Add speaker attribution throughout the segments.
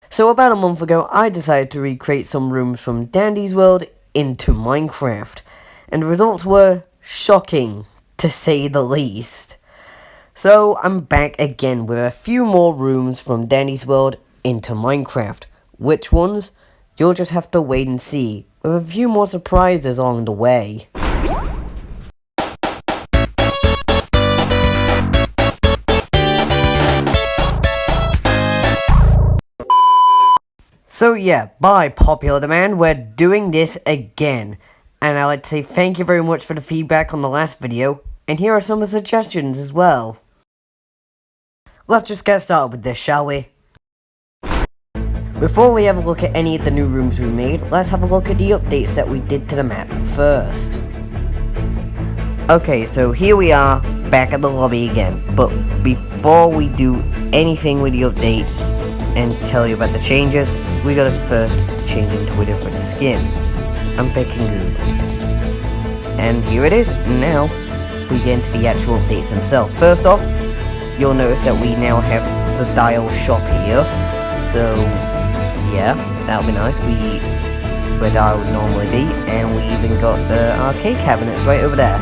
Speaker 1: So about a month ago, I decided to recreate some rooms from Dandy's World into Minecraft, and the results were shocking, to say the least. So I'm back again with a few more rooms from Dandy's World into Minecraft. Which ones? You'll just have to wait and see, with a few more surprises along the way. So yeah, by popular demand, we're doing this again. And I'd like to say thank you very much for the feedback on the last video, and here are some of the suggestions as well. Let's just get started with this, shall we? Before we have a look at any of the new rooms we made, let's have a look at the updates that we did to the map first. Okay, so here we are, back at the lobby again, but before we do anything with the updates and tell you about the changes, we gotta first change into a different skin. I'm picking Goob. And here it is. Now, we get into the actual updates themselves. First off, you'll notice that we now have the Dyle shop here. So, yeah, that'll be nice. It's where Dyle would normally be. And we even got arcade cabinets right over there.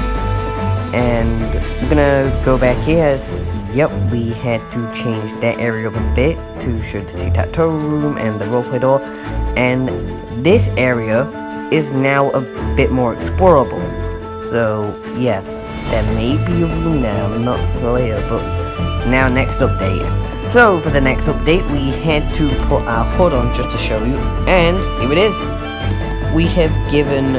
Speaker 1: And we're gonna go back here as, yep, we had to change that area up a bit to show the tic-tac-toe room and the roleplay door. And this area is now a bit more explorable. So, yeah, there may be a room there, I'm not familiar, but now next update. So, for the next update, we had to put our HUD on just to show you, and here it is. We have given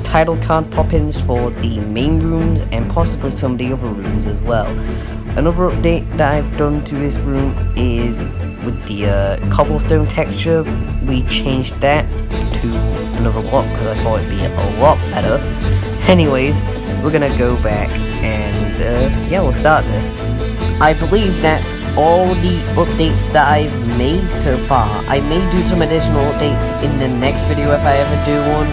Speaker 1: title card pop-ins for the main rooms and possibly some of the other rooms as well. Another update that I've done to this room is with the cobblestone texture. We changed that to another block because I thought it'd be a lot better. Anyways, we're gonna go back and yeah, we'll start this. I believe that's all the updates that I've made so far. I may do some additional updates in the next video if I ever do one.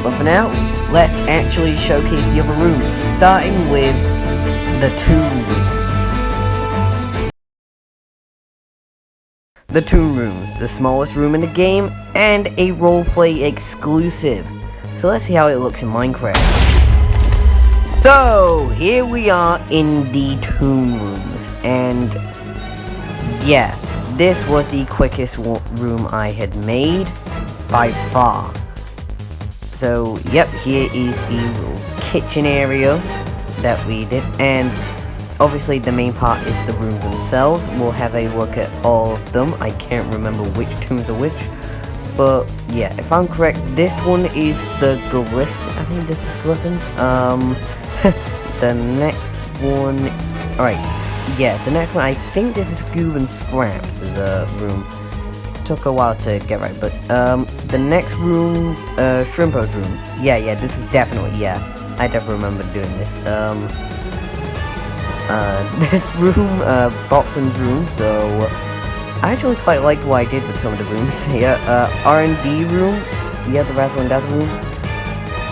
Speaker 1: But for now, let's actually showcase the other rooms, starting with the Toon Rooms. The Toon Rooms, the smallest room in the game, and a roleplay exclusive. So let's see how it looks in Minecraft. So, here we are in the Toon Rooms, and yeah, this was the quickest room I had made, by far. So, yep, here is the little kitchen area that we did, and obviously the main part is the rooms themselves. We'll have a look at all of them. I can't remember which tombs are which, but yeah, if I'm correct, this one is the I think this is Glissant. The next one, alright, yeah, the next one, I think this is Scoob and Scraps as a room. Took a while to get right, but the next room's Shrimpo's room. Yeah, this is definitely, yeah, I definitely remember doing this. This room, Boxon's room, so I actually quite liked what I did with some of the rooms here. R&D room, yeah, the Razzle and Dazzle room,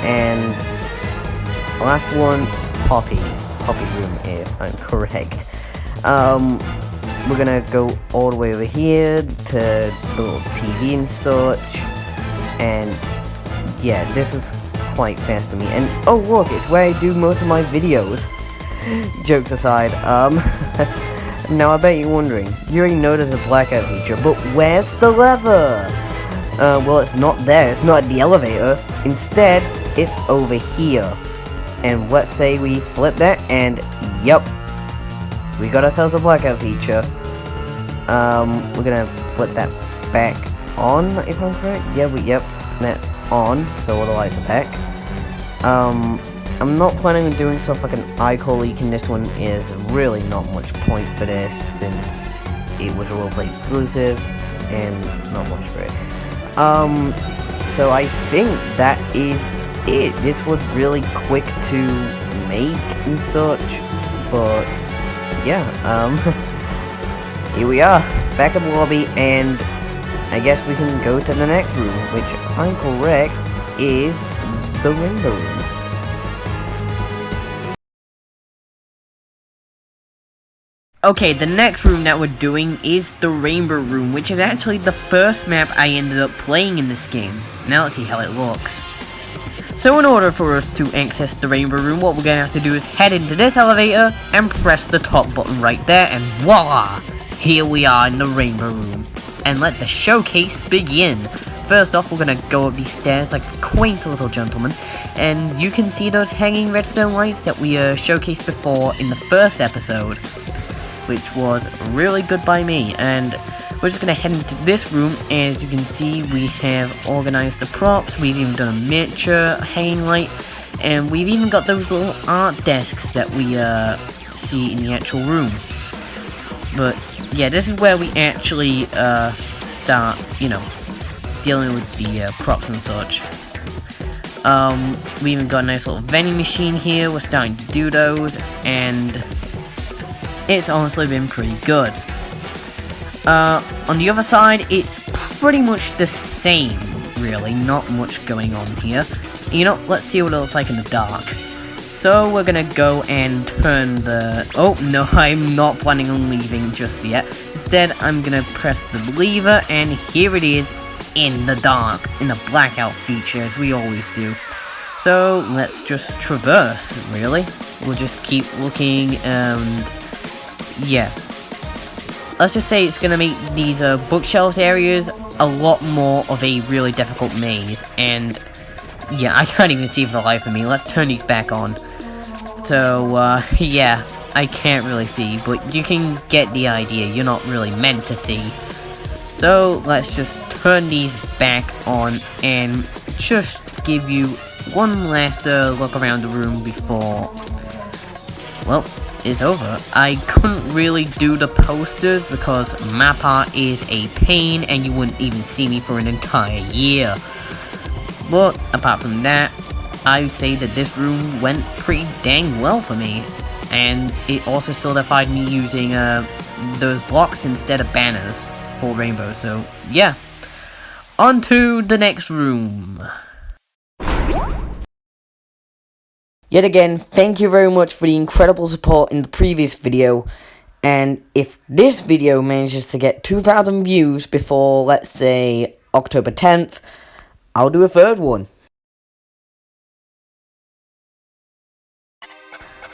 Speaker 1: and last one, Poppy's room, if I'm correct. We're gonna go all the way over here to the little TV and such, and yeah, this was quite fast for me. And oh look, it's where I do most of my videos. Jokes aside, now I bet you're wondering, you already know there's a blackout feature, but where's the lever? Well, it's not there, it's not at the elevator. Instead, it's over here. And let's say we flip that, and yep, we got ourselves a blackout feature. We're gonna flip that back on, if I'm correct. Yeah, yep, that's on, so all the lights are back. I'm not planning on doing stuff like an icon leak, and this one is really not much point for this, since it was a roleplay exclusive, and not much for it. So I think that is it. This was really quick to make and such, but yeah, here we are, back in the lobby, and I guess we can go to the next room, which, if I'm correct, is the Rainbow Room. Okay, the next room that we're doing is the Rainbow Room, which is actually the first map I ended up playing in this game. Now let's see how it looks. So in order for us to access the Rainbow Room, what we're going to have to do is head into this elevator and press the top button right there, and voila! Here we are in the Rainbow Room. And let the showcase begin. First off, we're going to go up these stairs like a quaint little gentleman, and you can see those hanging redstone lights that we showcased before in the first episode, which was really good by me. And we're just going to head into this room. As you can see, we have organized the props, we've even done a miniature hanging light, and we've even got those little art desks that we see in the actual room. But yeah, this is where we actually start, you know, dealing with the props and such. We even got a nice little vending machine here. We're starting to do those, and it's honestly been pretty good. On the other side, it's pretty much the same, really. Not much going on here. You know, let's see what it looks like in the dark. So we're gonna go and turn the... Oh, no, I'm not planning on leaving just yet. Instead, I'm gonna press the lever, and here it is in the dark, in the blackout feature, as we always do. So let's just traverse, really. We'll just keep looking, and yeah. Let's just say it's gonna make these bookshelf areas a lot more of a really difficult maze, and yeah, I can't even see for the life of me. Let's turn these back on. So, yeah, I can't really see, but you can get the idea. You're not really meant to see. So, let's just turn these back on and just give you one last look around the room before, well, it's over. I couldn't really do the posters because map art is a pain and you wouldn't even see me for an entire year. But apart from that, I would say that this room went pretty dang well for me. And it also solidified me using those blocks instead of banners for Rainbow. So yeah, on to the next room. Yet again, thank you very much for the incredible support in the previous video, and if this video manages to get 2,000 views before, let's say, October 10th, I'll do a third one.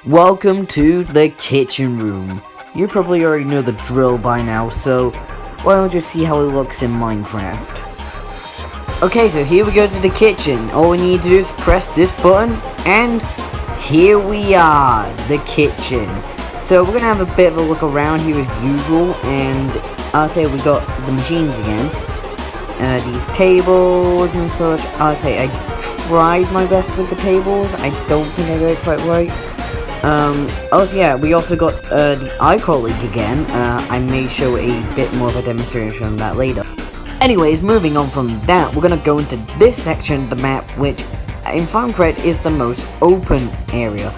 Speaker 1: Welcome to the kitchen room. You probably already know the drill by now, so why don't we just see how it looks in Minecraft. Okay, so here we go to the kitchen. All we need to do is press this button, and here we are, the kitchen. So we're gonna have a bit of a look around here as usual, and I'll say we got the machines again. These tables and such. I'll say I tried my best with the tables. I don't think I got it quite right. Also yeah, we also got the icon leak again. I may show a bit more of a demonstration on that later. Anyways, moving on from that, we're gonna go into this section of the map, which, if I'm correct, is the most open area.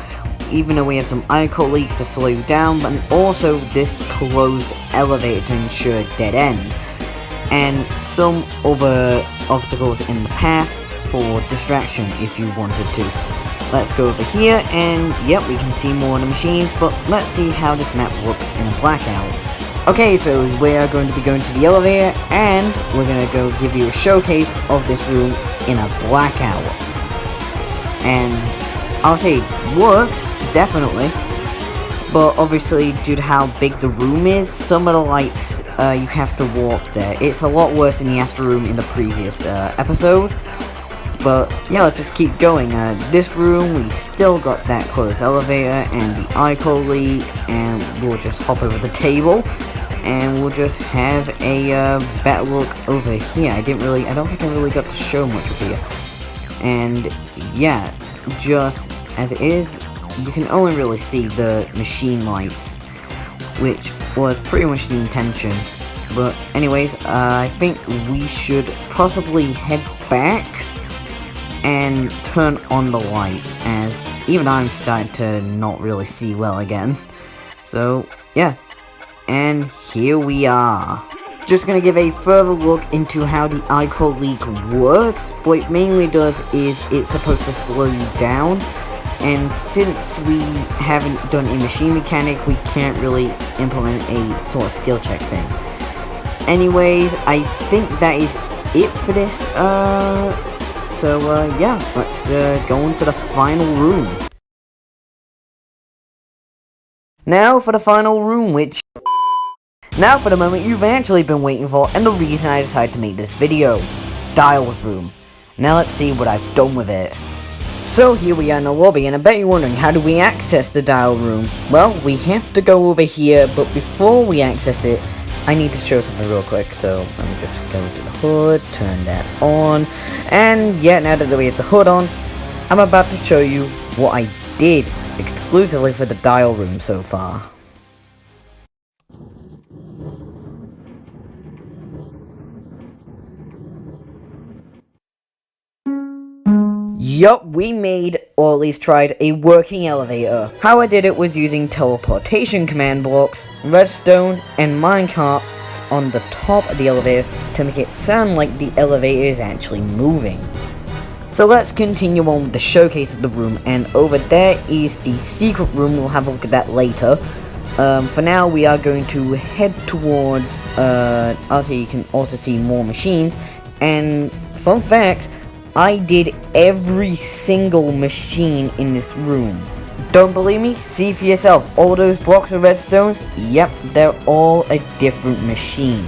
Speaker 1: Even though we have some icon leaks to slow you down, but also this closed elevator to ensure a dead end. And some other obstacles in the path for distraction if you wanted to. Let's go over here, and yep, we can see more of the machines, but let's see how this map looks in a blackout. Okay, so we are going to be going to the elevator, and we're going to go give you a showcase of this room in a blackout. And I'll say it works, definitely, but obviously due to how big the room is, some of the lights, you have to walk there. It's a lot worse than the Astro Room in the previous episode, but yeah, let's just keep going. This room, we still got that closed elevator and the icon leak, and we'll just hop over the table, and we'll just have a better look over here. I don't think I really got to show much of here. And yeah, just as it is, you can only really see the machine lights, which was pretty much the intention. But anyways, I think we should possibly head back and turn on the lights, as even I'm starting to not really see well again. So yeah, and here we are. Just gonna give a further look into how the icon leak works. What it mainly does is it's supposed to slow you down, and since we haven't done a machine mechanic, we can't really implement a sort of skill check thing. Anyways, I think that is it for this, yeah, let's go into the final room. Now for the final room, now for the moment you've actually been waiting for, and the reason I decided to make this video. Dyle's room. Now let's see what I've done with it. So here we are in the lobby, and I bet you're wondering, how do we access the Dyle room? Well, we have to go over here, but before we access it, I need to show something real quick. So let me just go to the hood, turn that on, and yeah, now that we have the hood on, I'm about to show you what I did exclusively for the Dyle room so far. Yup, we made, or at least tried, a working elevator. How I did it was using teleportation command blocks, redstone, and minecarts on the top of the elevator to make it sound like the elevator is actually moving. So let's continue on with the showcase of the room, and over there is the secret room. We'll have a look at that later. For now, we are going to head towards, also you can also see more machines, and fun fact, I did every single machine in this room. Don't believe me? See for yourself. All those blocks of redstones? Yep, they're all a different machine.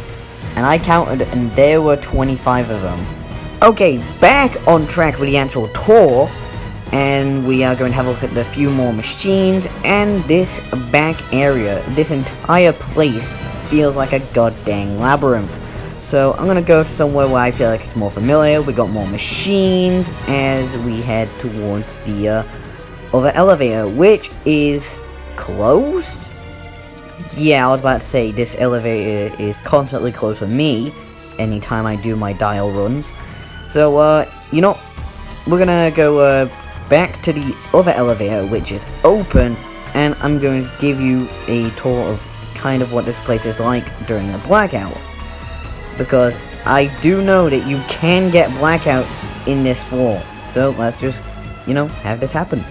Speaker 1: And I counted, and there were 25 of them. Okay, back on track with the actual tour. And we are going to have a look at a few more machines. And this back area, this entire place, feels like a goddamn labyrinth. So I'm gonna go to somewhere where I feel like it's more familiar. We got more machines as we head towards the other elevator, which is closed. Yeah, I was about to say this elevator is constantly closed for me anytime I do my Dyle runs. So you know, we're gonna go back to the other elevator, which is open, and I'm going to give you a tour of kind of what this place is like during the blackout. Because I do know that you can get blackouts in this floor. So let's just, you know, have this happen.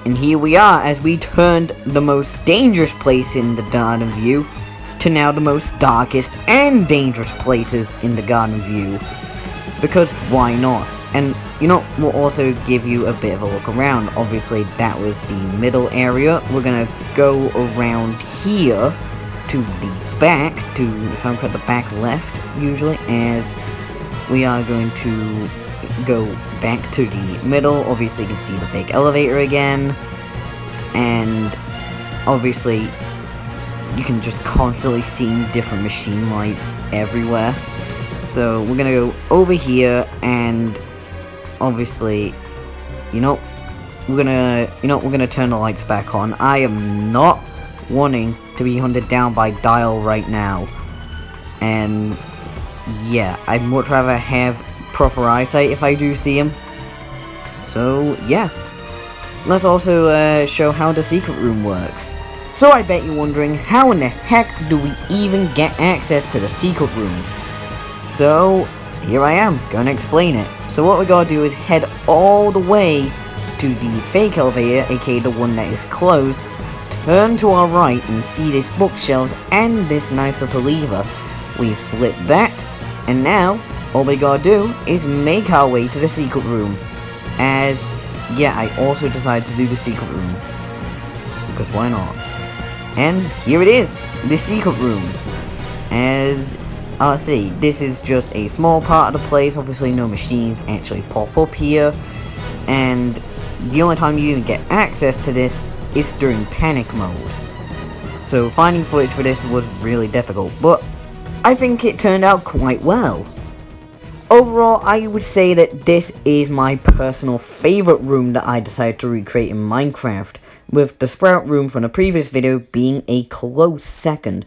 Speaker 1: And here we are as we turned the most dangerous place in the Garden View to now the most darkest and dangerous places in the Garden View. Because why not? And, you know, we'll also give you a bit of a look around. Obviously, that was the middle area. We're gonna go around here to the back, to, if I'm correct, the back left, usually, as we are going to go back to the middle. Obviously, you can see the fake elevator again, and obviously, you can just constantly see different machine lights everywhere. So, we're gonna go over here, and obviously, we're gonna turn the lights back on. I am not wanting to be hunted down by Dyle right now, and yeah, I'd much rather have proper eyesight if I do see him. So yeah, let's also show how the secret room works. So I bet you're wondering, how in the heck do we even get access to the secret room? So here I am, gonna explain it. So what we gotta do is head all the way to the fake elevator, aka the one that is closed. Turn to our right and see this bookshelf and this nice little lever. We flip that, and now all we gotta do is make our way to the secret room. As, yeah, I also decided to do the secret room, because why not? And here it is, the secret room. As I'll see, this is just a small part of the place. Obviously no machines actually pop up here, and the only time you even get access to this is during panic mode. So finding footage for this was really difficult, but I think it turned out quite well. Overall, I would say that this is my personal favourite room that I decided to recreate in Minecraft, with the sprout room from the previous video being a close second.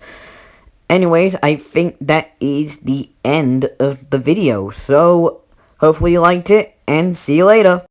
Speaker 1: Anyways, I think that is the end of the video, so hopefully you liked it, and see you later.